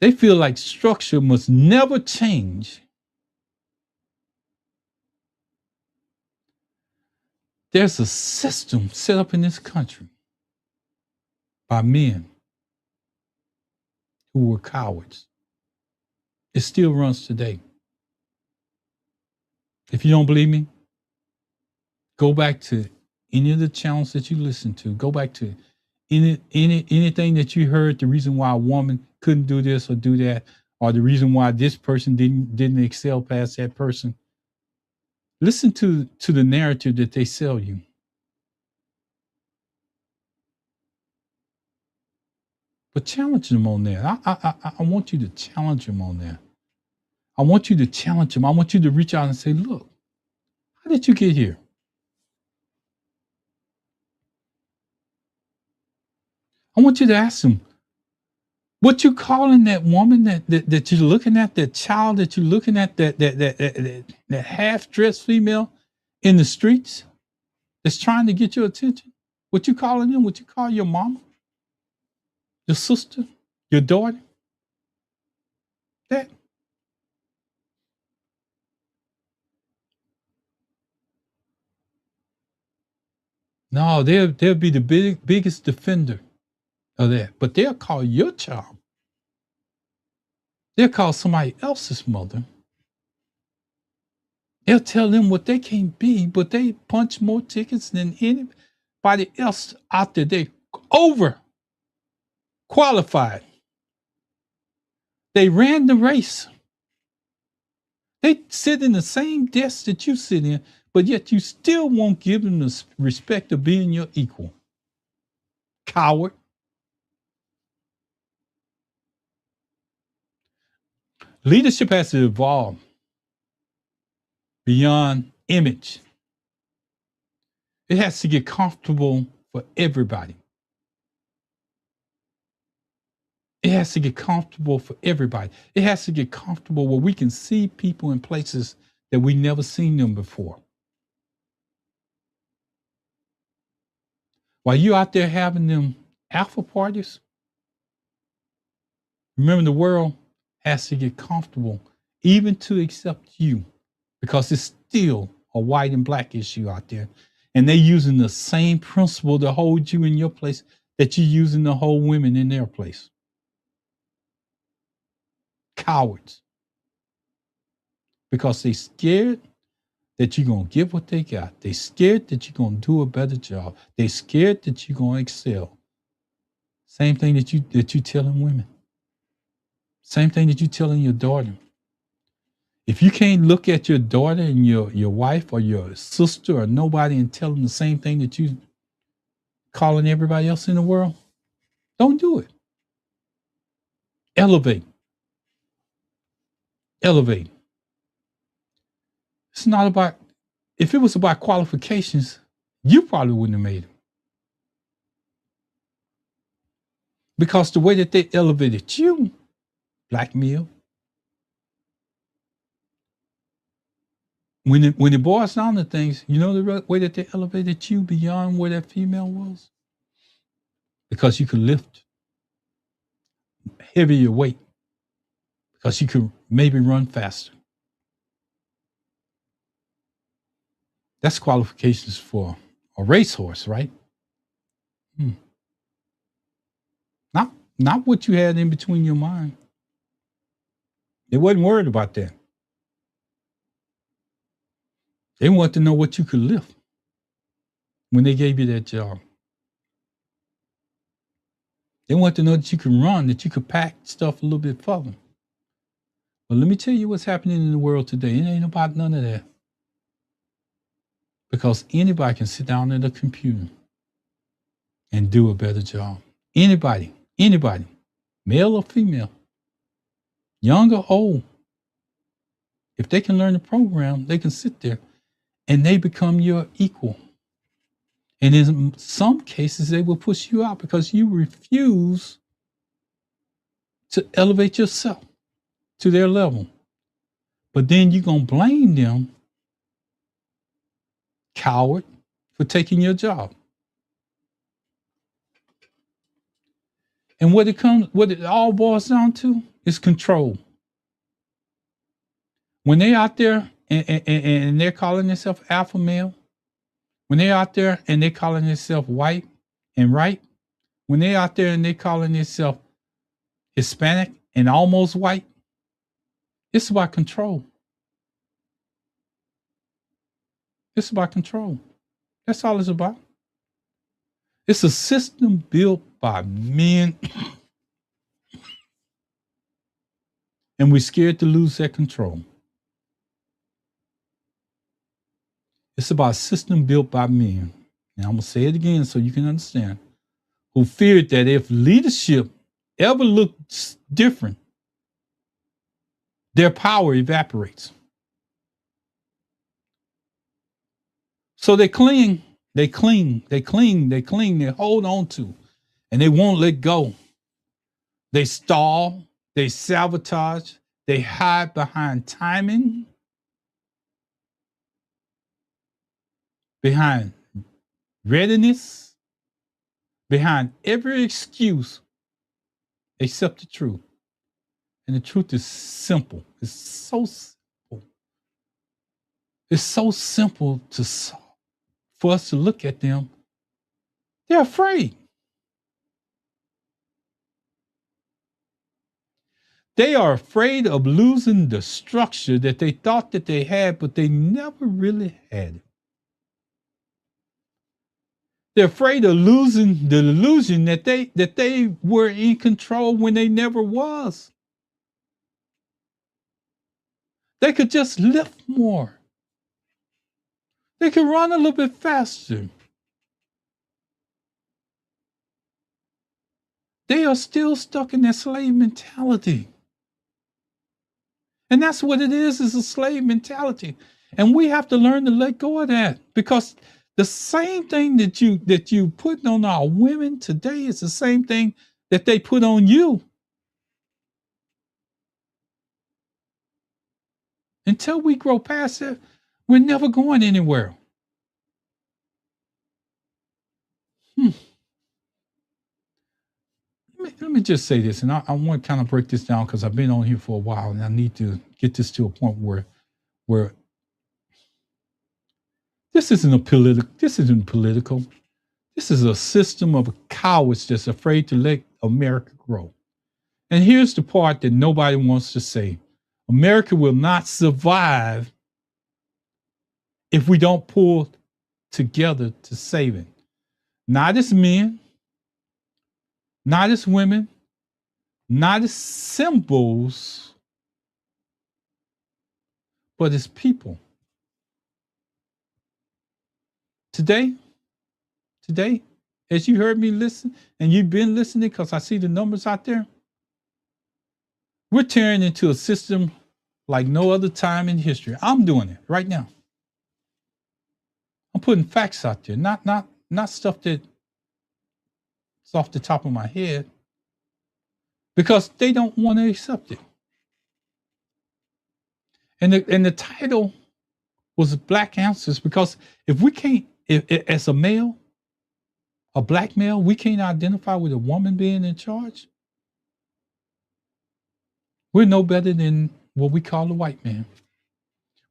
They feel like structure must never change. There's a system set up in this country by men who were cowards. It still runs today. If you don't believe me, go back to any of the channels that you listen to. Go back to anything that you heard. The reason why a woman couldn't do this or do that, or the reason why this person didn't excel past that person. Listen to the narrative that they sell you. But challenge them on that. I want you to challenge them on that. I want you to challenge them. I want you to reach out and say, look, how did you get here? I want you to ask them, what you calling that woman that you're looking at, that child that you're looking at, that half-dressed female in the streets that's trying to get your attention? What you calling them? What you call your mama, your sister, your daughter? That. No, they'll be the biggest defender of that. But they'll call your child. They'll call somebody else's mother. They'll tell them what they can't be, but they punch more tickets than anybody else out there. They over qualified. They ran the race. They sit in the same desk that you sit in, but yet you still won't give them the respect of being your equal. Coward. Leadership has to evolve beyond image. It has to get comfortable for everybody. It has to get comfortable for everybody. It has to get comfortable where we can see people in places that we never seen them before. While you're out there having them alpha parties, remember the world has to get comfortable even to accept you, because it's still a white and black issue out there. And they're using the same principle to hold you in your place that you're using to hold women in their place. Cowards. Because they scared that you're going to get what they got. They scared that you're going to do a better job. They scared that you're going to excel. Same thing that you telling women. Same thing that you telling your daughter. If you can't look at your daughter and your wife or your sister or nobody and tell them the same thing that you calling everybody else in the world, don't do it. Elevate. Elevate. It's not about, if it was about qualifications, you probably wouldn't have made it. Because the way that they elevated you, blackmail. When it boils down to things, you know the way that they elevated you beyond where that female was? Because you could lift heavier weight. Because you could maybe run faster. That's qualifications for a racehorse, right? Not what you had in between your mind. They wasn't worried about that. They wanted to know what you could lift when they gave you that job. They wanted to know that you could run, that you could pack stuff a little bit further. But let me tell you what's happening in the world today. It ain't about none of that. Because anybody can sit down at a computer and do a better job. Anybody, male or female, young or old. If they can learn the program, they can sit there and they become your equal. And in some cases, they will push you out because you refuse to elevate yourself to their level. But then you're going to blame them, coward, for taking your job. And what it all boils down to is control. When they out there and they're calling themselves alpha male, when they're out there and they're calling themselves white and right, when they're out there and they're calling themselves Hispanic, and almost white. It's about control. It's about control. That's all it's about. It's a system built by men, and we're scared to lose that control. It's about a system built by men. And I'm going to say it again so you can understand. Who feared that if leadership ever looks different, their power evaporates. So they cling, they hold on to, and they won't let go. They stall, they sabotage, they hide behind timing, behind readiness, behind every excuse except the truth. And the truth is simple. It's so simple. It's so simple for us to look at them. They're afraid. They are afraid of losing the structure that they thought that they had, but they never really had it. They're afraid of losing the illusion that they were in control when they never was. They could just lift more. They could run a little bit faster. They are still stuck in that slave mentality. And that's what it is a slave mentality. And we have to learn to let go of that, because the same thing that you put on our women today is the same thing that they put on you. Until we grow past it, we're never going anywhere. Let me just say this, and I want to kind of break this down because I've been on here for a while, and I need to get this to a point where this isn't political. This is a system of cowards that's afraid to let America grow. And here's the part that nobody wants to say. America will not survive if we don't pull together to save it. Not as men, not as women, not as symbols, but as people. Today, as you heard me listen, and you've been listening because I see the numbers out there, we're tearing into a system like no other time in history. I'm doing it right now. I'm putting facts out there, not stuff that's off the top of my head, because they don't want to accept it. And the title was Black Answers, because if we can't, as a male, a black male, we can't identify with a woman being in charge, we're no better than what we call a white man.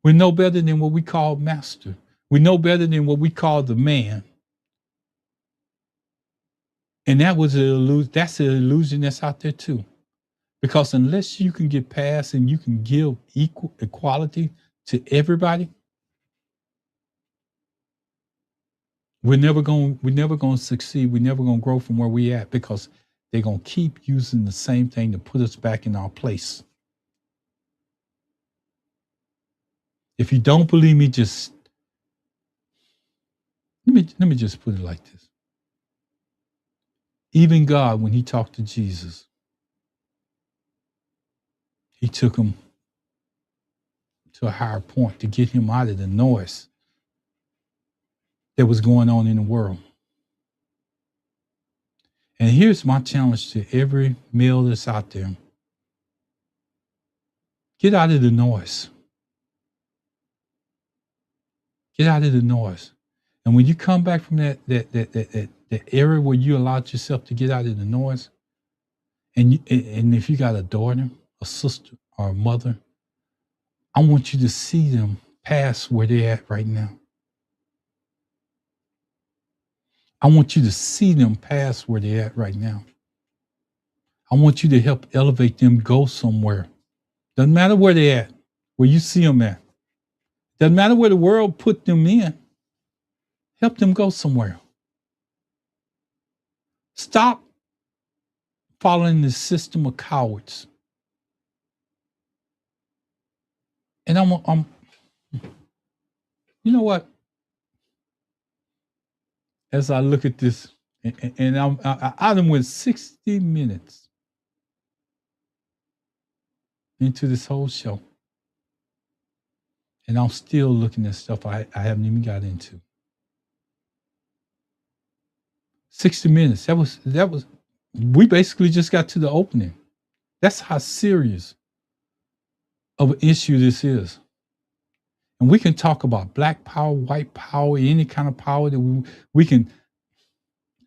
We're no better than what we call master. We're no better than what we call the man. And that's an illusion that's out there too. Because unless you can get past and you can give equality to everybody, we're never going to succeed. We're never going to grow from where we at, because they're going to keep using the same thing to put us back in our place. If you don't believe me, just let me just put it like this. Even God, when he talked to Jesus, he took him to a higher point to get him out of the noise that was going on in the world. And here's my challenge to every male that's out there. Get out of the noise. Get out of the noise. And when you come back from that area where you allowed yourself to get out of the noise, and if you got a daughter, a sister, or a mother, I want you to see them past where they're at right now. I want you to see them past where they're at right now. I want you to help elevate them, go somewhere. Doesn't matter where they're at, where you see them at. Doesn't matter where the world put them in. Help them go somewhere. Stop following the system of cowards. And I'm you know what? As I look at this, and I done went 60 minutes into this whole show, and I'm still looking at stuff I haven't even got into. 60 minutes. That was. We basically just got to the opening. That's how serious of an issue this is. And we can talk about black power, white power, any kind of power that we can.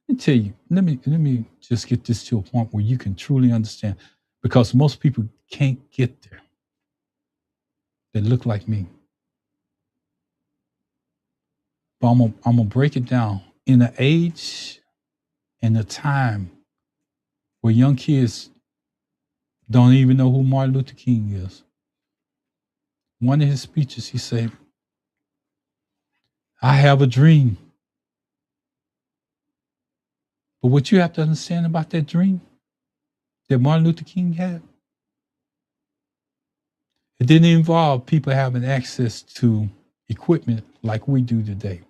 Let me tell you. Let me just get this to a point where you can truly understand, because most people can't get there. They look like me. But I'm gonna break it down. In an age and a time where young kids don't even know who Martin Luther King is. One of his speeches, he said, I have a dream. But what you have to understand about that dream that Martin Luther King had, it didn't involve people having access to equipment like we do today.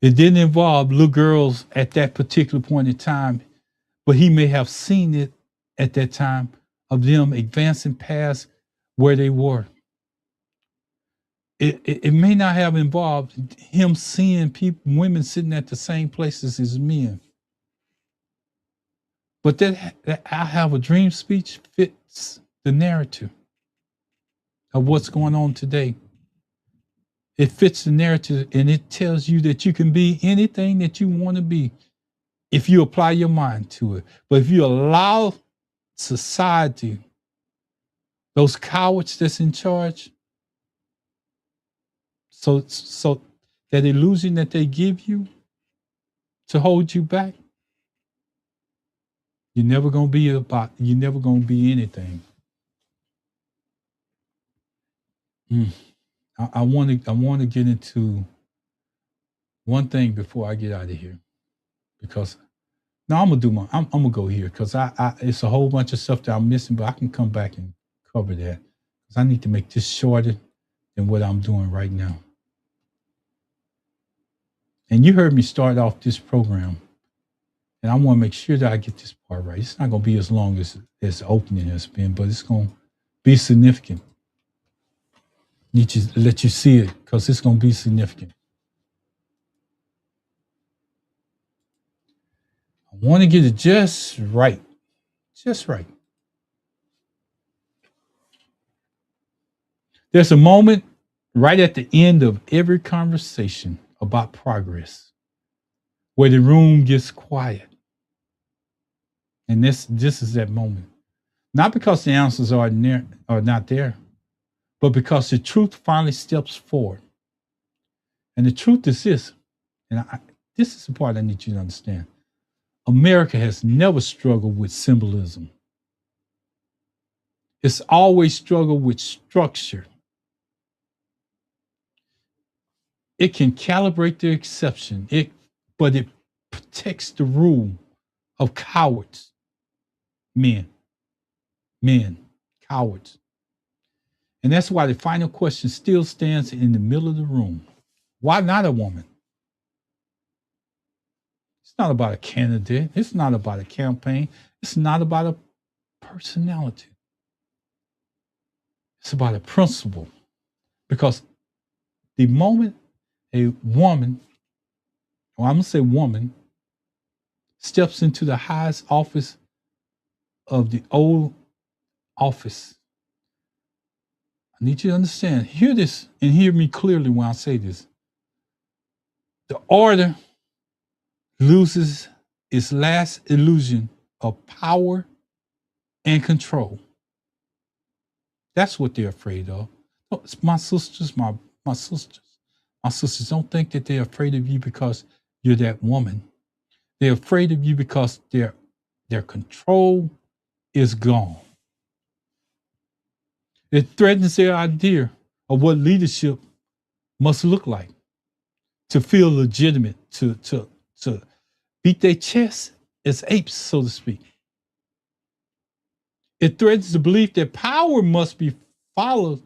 It didn't involve little girls at that particular point in time, but he may have seen it at that time of them advancing past where they were. It may not have involved him seeing women sitting at the same places as men. But that I have a dream speech fits the narrative of what's going on today. It fits the narrative, and it tells you that you can be anything that you want to be if you apply your mind to it. But if you allow society, those cowards that's in charge, so that illusion that they give you to hold you back, you're never gonna be anything. I want to get into one thing before I get out of here, because no, I'm gonna go here because I it's a whole bunch of stuff that I'm missing, but I can come back and cover that because I need to make this shorter than what I'm doing right now. And you heard me start off this program, and I want to make sure that I get this part right. It's not gonna be as long as the opening has been, but it's gonna be significant. Need to let you see it because it's gonna be significant. I want to get it just right. Just right. There's a moment right at the end of every conversation about progress where the room gets quiet. And this is that moment. Not because the answers are not there, but because the truth finally steps forward. And the truth is this, and this is the part I need you to understand. America has never struggled with symbolism. It's always struggled with structure. It can calibrate the exception, but it protects the rule of cowards. Men, cowards. And that's why the final question still stands in the middle of the room. Why not a woman? It's not about a candidate. It's not about a campaign. It's not about a personality. It's about a principle. Because the moment a woman, or I'm going to say woman, steps into the highest office of the old office, I need you to understand, hear this and hear me clearly when I say this. The order loses its last illusion of power and control. That's what they're afraid of. It's my sisters, my sisters. My sisters, don't think that they're afraid of you because you're that woman. They're afraid of you because they're Their control is gone. It threatens their idea of what leadership must look like, to feel legitimate, to beat their chest as apes, so to speak. It threatens the belief that power must be followed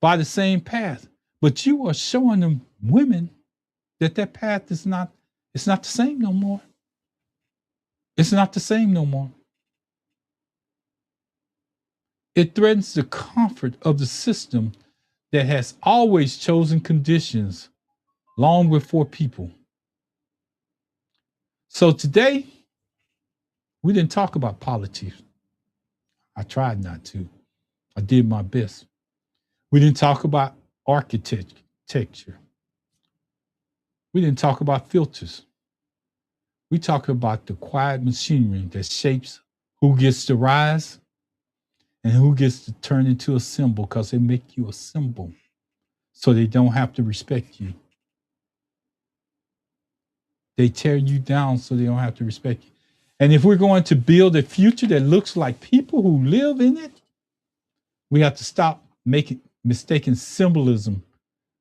by the same path. But you are showing them women that that path is not, it's not the same no more. It's not the same no more. It threatens the comfort of the system that has always chosen conditions long before people. So today, we didn't talk about politics. I tried not to. I did my best. We didn't talk about architecture. We didn't talk about filters. We talk about the quiet machinery that shapes who gets to rise and who gets to turn into a symbol, because they make you a symbol so they don't have to respect you. They tear you down so they don't have to respect you. And if we're going to build a future that looks like people who live in it, we have to stop mistaking symbolism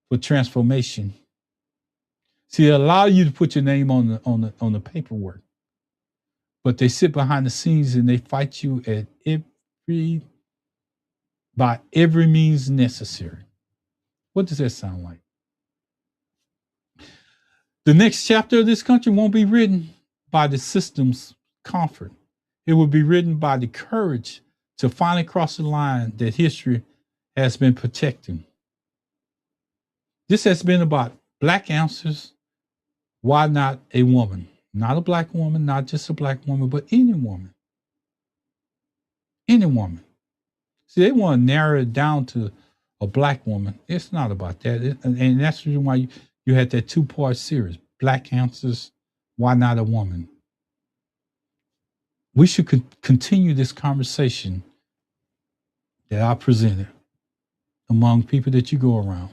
for transformation. See, they allow you to put your name on the paperwork, but they sit behind the scenes and they fight you at by every means necessary. What does that sound like? The next chapter of this country won't be written by the system's comfort. It will be written by the courage to finally cross the line that history has been protecting. This has been about Black answers. Why not a woman? Not a Black woman, not just a Black woman, but any woman. Any woman. See, they want to narrow it down to a Black woman. It's not about that. And that's the reason why you had that 2-part series, Black Answers, Why Not a Woman? We should continue this conversation that I presented among people that you go around.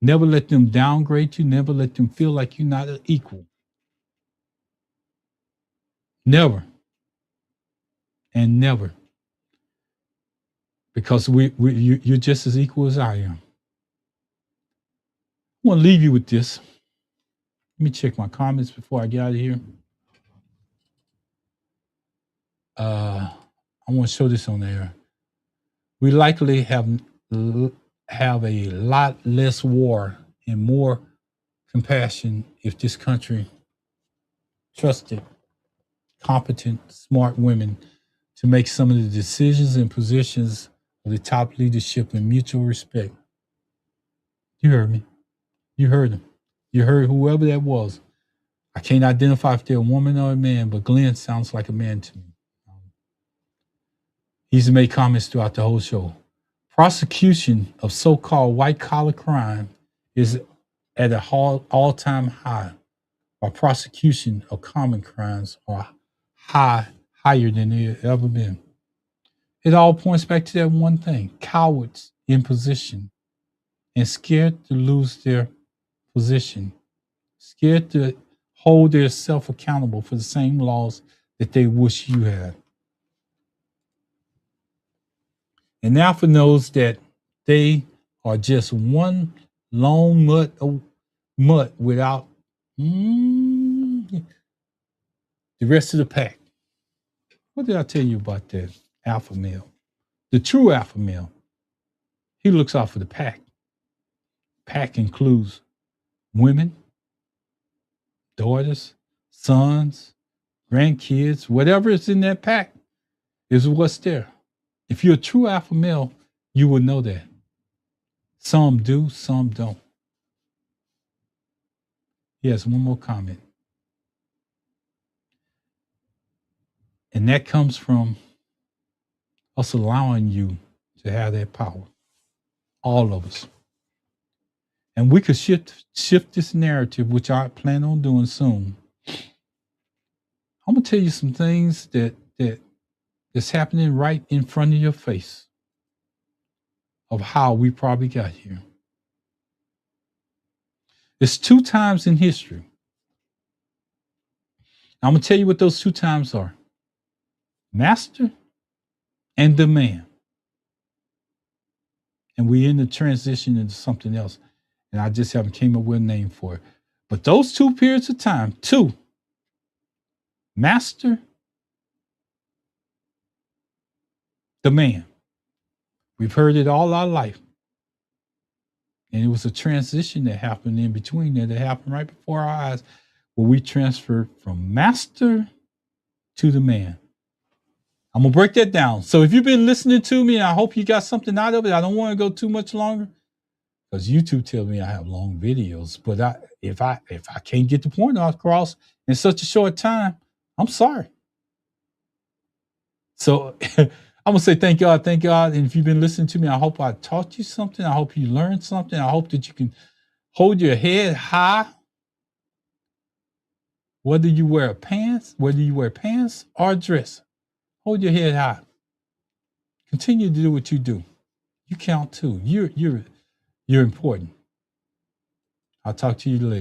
Never let them downgrade you. Never let them feel like you're not an equal. Never. And never. Because you're just as equal as I am. I want to leave you with this. Let me check my comments before I get out of here. I want to show this on there. We likely have a lot less war and more compassion if this country trusted competent, smart women to make some of the decisions and positions of the top leadership in mutual respect. You heard me. You heard him. You heard whoever that was. I can't identify if they're a woman or a man, but Glenn sounds like a man to me. He's made comments throughout the whole show. Prosecution of so-called white-collar crime is at an all-time high, while prosecution of common crimes are higher than they've ever been. It all points back to that one thing: cowards in position and scared to lose their position, scared to hold themselves accountable for the same laws that they wish you had. And Alpha knows that they are just one lone mutt without the rest of the pack. What did I tell you about that alpha male? The true alpha male, he looks out for the pack. Pack includes women, daughters, sons, grandkids, whatever is in that pack is what's there. If you're a true alpha male, you will know that. Some do, some don't. Yes, one more comment. And that comes from us allowing you to have that power. All of us. And we could shift this narrative, which I plan on doing soon. I'm gonna tell you some things that's happening right in front of your face of how we probably got here. It's 2 times in history. I'm gonna tell you what those 2 times are. master and the man. And we're in the transition into something else. And I just haven't came up with a name for it. But those 2 periods of time, 2, master, the man. We've heard it all our life. And it was a transition that happened in between there that happened right before our eyes, where we transferred from master to the man. I'm going to break that down. So if you've been listening to me, and I hope you got something out of it, I don't want to go too much longer because YouTube tells me I have long videos. But if I can't get the point across in such a short time, I'm sorry. So I'm going to say thank God. And if you've been listening to me, I hope I taught you something. I hope you learned something. I hope that you can hold your head high. Whether you wear pants or a dress, hold your head high. Continue to do what you do. You count too. You're important. I'll talk to you later.